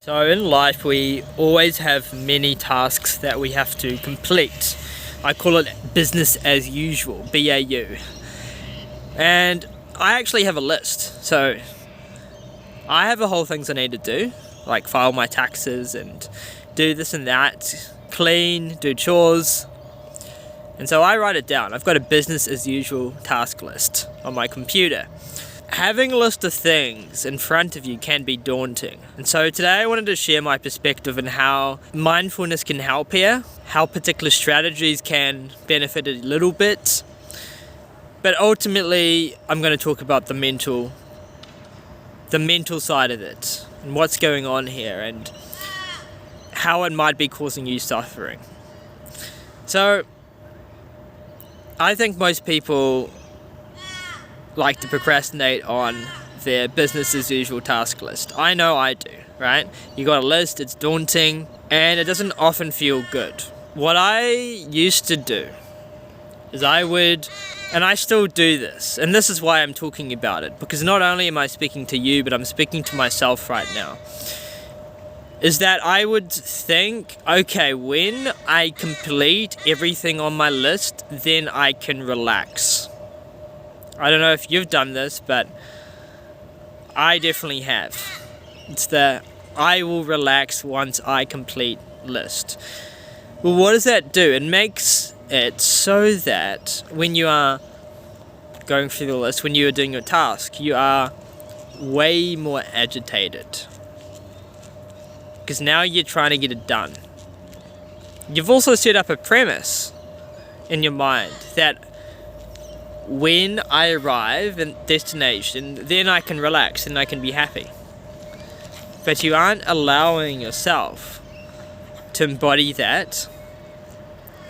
So in life we always have many tasks that we have to complete. I call it business as usual, BAU. And I actually have a list. So I have a whole things I need to do, like file my taxes and do this and that, clean, do chores. And so I write it down. I've got a business as usual task list on my computer. Having a list of things in front of you can be daunting. And so today I wanted to share my perspective on how mindfulness can help here, how particular strategies can benefit a little bit. But ultimately, I'm going to talk about the mental side of it and what's going on here and how it might be causing you suffering. So I think most people like to procrastinate on their business as usual task list. I know I do, right? You got a list, it's daunting, and it doesn't often feel good. What I used to do is and I still do this, and this is why I'm talking about it, because not only am I speaking to you, but I'm speaking to myself right now, is that I would think, okay, when I complete everything on my list, then I can relax. I don't know if you've done this, but I definitely have. It's the I will relax once I complete list. Well, what does that do? It makes it so that when you are going through the list, when you are doing your task, you are way more agitated. Because now you're trying to get it done. You've also set up a premise in your mind that when I arrive at destination, then I can relax and I can be happy. But you aren't allowing yourself to embody that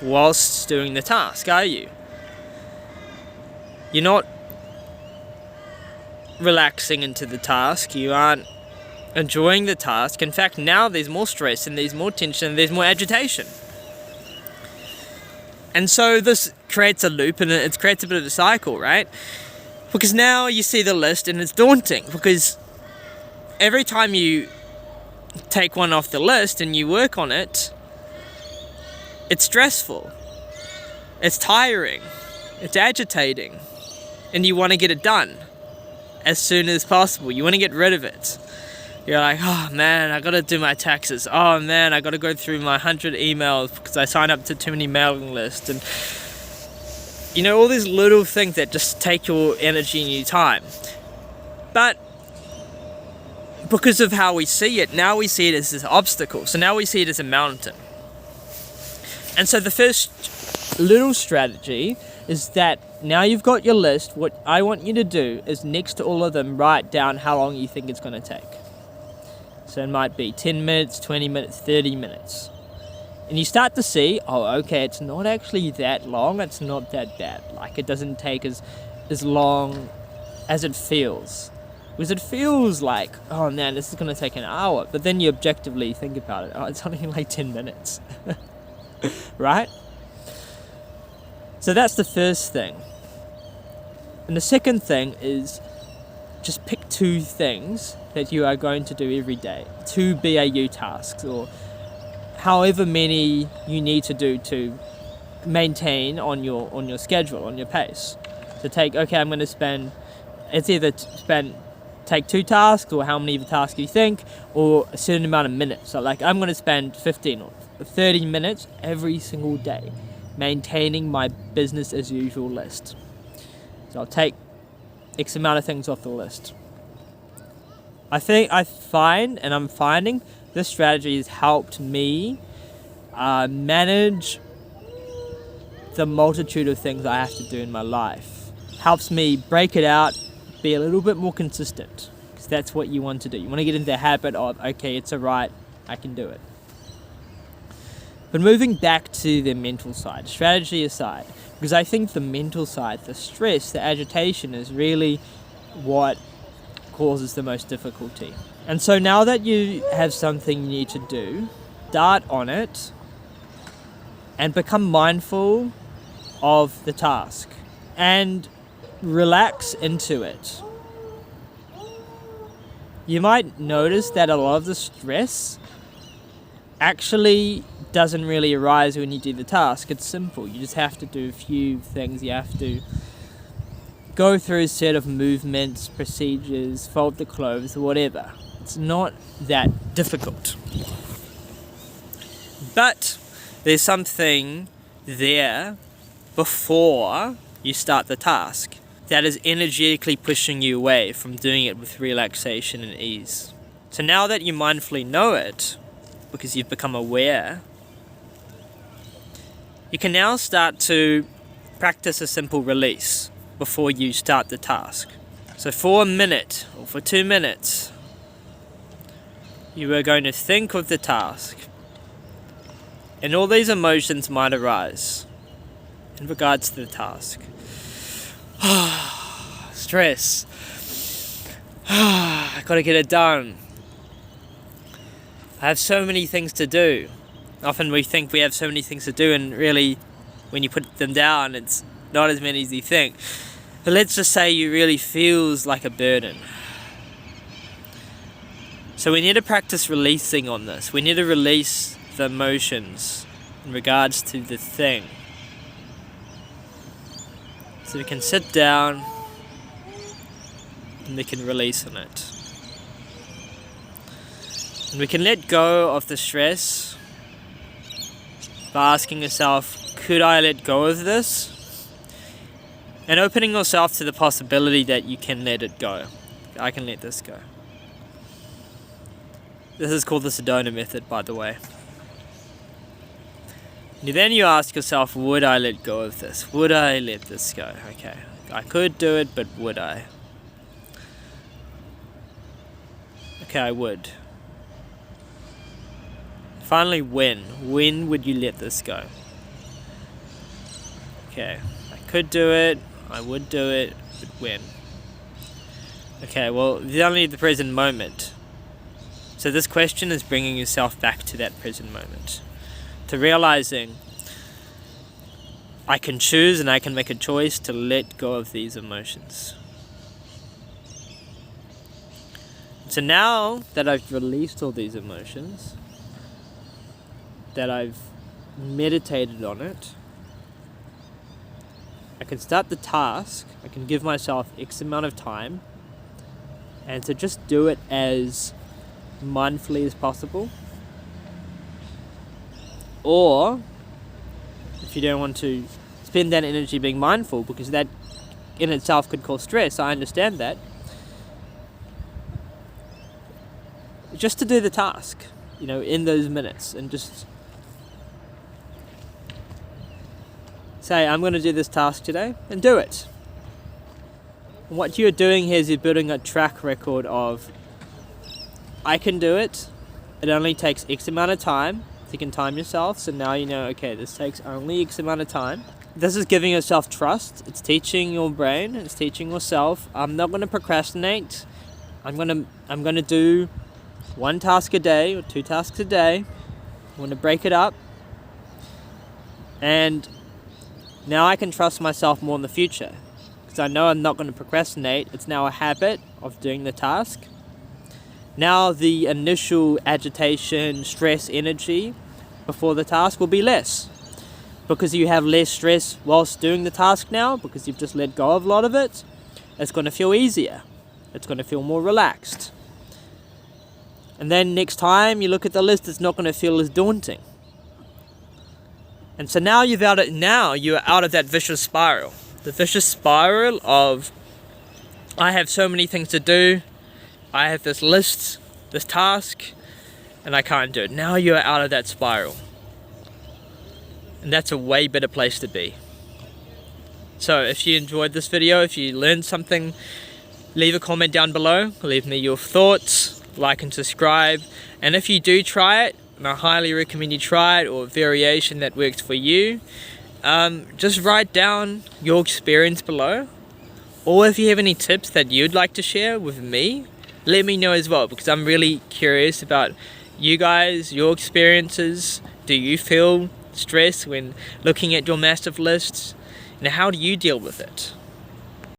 whilst doing the task, are you? You're not relaxing into the task, you aren't enjoying the task. In fact, now there's more stress and there's more tension and there's more agitation. And so this creates a loop and it creates a bit of a cycle, right? Because now you see the list and it's daunting, because every time you take one off the list and you work on it, it's stressful, it's tiring, it's agitating, and you want to get it done as soon as possible. You want to get rid of it. You're like, oh man, I gotta do my taxes. Oh man, I gotta go through my 100 emails because I signed up to too many mailing lists. And you know, all these little things that just take your energy and your time. But because of how we see it, now we see it as this obstacle. So now we see it as a mountain. And so the first little strategy is that now you've got your list, what I want you to do is next to all of them, write down how long you think it's gonna take. So it might be 10 minutes, 20 minutes, 30 minutes. And you start to see, oh, okay, it's not actually that long, it's not that bad. Like, it doesn't take as long as it feels. Because it feels like, oh man, this is going to take an hour. But then you objectively think about it, oh, it's only like 10 minutes. Right? So that's the first thing. And the second thing is just pick 2 things that you are going to do every day, 2 BAU tasks, or however many you need to do to maintain on your schedule, on your pace. So I'm going to spend, it's either take 2 tasks, or how many of the tasks you think, or a certain amount of minutes. So like, I'm going to spend 15 or 30 minutes every single day maintaining my business as usual list. So I'll take X amount of things off the list. I'm finding this strategy has helped me manage the multitude of things I have to do in my life. Helps me break it out, be a little bit more consistent, because that's what you want to do. You want to get into the habit of, okay, it's alright, I can do it. But moving back to the mental side, strategy aside, because I think the mental side, the stress, the agitation is really what causes the most difficulty. And so now that you have something you need to do, start on it and become mindful of the task and relax into it. you might notice that a lot of the stress actually doesn't really arise when you do the task. It's simple. You just have to do a few things. You have to go through a set of movements, procedures, fold the clothes, whatever. It's not that difficult. But there's something there before you start the task that is energetically pushing you away from doing it with relaxation and ease. So now that you mindfully know it, because you've become aware, you can now start to practice a simple release before you start the task. So for a minute or for 2 minutes, you are going to think of the task, and all these emotions might arise in regards to the task. Stress. I gotta get it done. I have so many things to do. Often we think we have so many things to do, and really, when you put them down, it's not as many as you think. But let's just say you really feels like a burden. So we need to practice releasing on this. We need to release the emotions in regards to the thing. So we can sit down and we can release on it. And we can let go of the stress by asking yourself, could I let go of this? And opening yourself to the possibility that you can let it go. I can let this go. This is called the Sedona method, by the way. And then you ask yourself, would I let go of this? Would I let this go? Okay, I could do it, but would I? Okay, I would. Finally, when? When would you let this go? Okay, I could do it, I would do it, but when? Okay, well, you only the present moment. So this question is bringing yourself back to that present moment. To realizing I can choose and I can make a choice to let go of these emotions. So now that I've released all these emotions, that I've meditated on it, I can start the task. I can give myself X amount of time, and to just do it as mindfully as possible. Or if you don't want to spend that energy being mindful, because that in itself could cause stress, I understand that, just to do the task, in those minutes, and just say, I'm going to do this task today, and do it. And what you're doing here is you're building a track record of, I can do it, it only takes X amount of time. You can time yourself, so now you know, okay, this takes only X amount of time. This is giving yourself trust. It's teaching your brain, it's teaching yourself, I'm not going to procrastinate. I'm going to do 1 task a day or 2 tasks a day. I'm going to break it up. And now I can trust myself more in the future, because I know I'm not going to procrastinate. It's now a habit of doing the task. Now the initial agitation, stress, energy before the task will be less, because you have less stress whilst doing the task now, because you've just let go of a lot of it. It's going to feel easier. It's going to feel more relaxed. And then next time you look at the list, it's not going to feel as daunting. And so now you're out of that vicious spiral. The vicious spiral of, I have so many things to do, I have this list, this task, and I can't do it. Now you're out of that spiral. And that's a way better place to be. So if you enjoyed this video, if you learned something, leave a comment down below. Leave me your thoughts, like and subscribe. And if you do try it, and I highly recommend you try it, or a variation that works for you, just write down your experience below. Or if you have any tips that you'd like to share with me, let me know as well, because I'm really curious about you guys, your experiences. Do you feel stress when looking at your massive lists? And how do you deal with it?